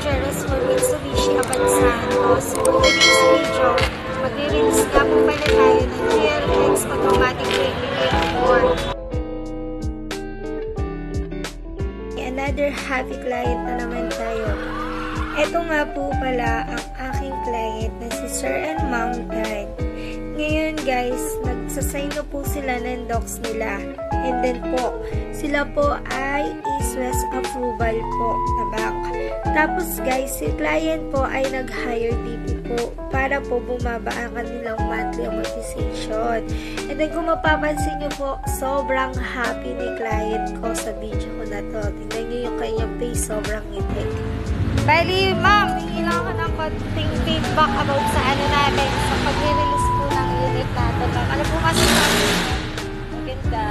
Gutierrez for Mitsubishi Avanzado. So for today's video, magre-release nga po pala tayo ng GLX Automatic 2024. Another happy client na naman tayo. Ito nga po pala ang aking client na si Sir and Ma'am Tan. Ngayon guys, nagsasign na po sila ng docs nila. And then po, sila po ay East-West approval po na bank. Tapos guys, si client po ay nag-hire DP po para po bumaba ang kanilang monthly amortization. And then kung mapapansin nyo po, sobrang happy ni client ko sa video ko na to. Tingnan nyo yung kanyang face, sobrang ngiti. Bali, ma'am, hingilang ko ng konting feedback about sa ano natin, sa pag-release po ng unit natin. Ano po kasi sabi? Maganda.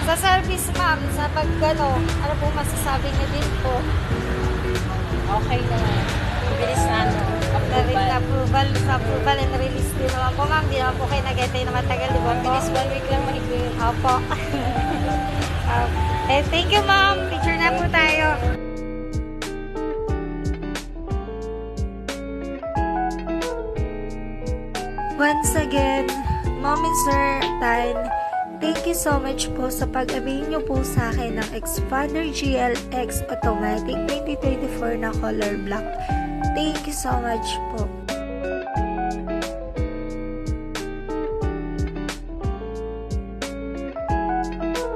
Sa service, ma'am, sa pag-ano, ano po masasabi niyo din po? Okay naman. Bilis na ano. Approval. Sa approval and release din naman po, ma'am. Di naman po kayo nag-etay na matagal, di ba po? Bilis 1 week lang mahigit. Opo. Thank you, ma'am. Picture na po tayo. Once again, Mom and Sir Tan, thank you so much po sa pag-avail nyo po sa akin ng Expander GLX Automatic 2024 na color black. Thank you so much po.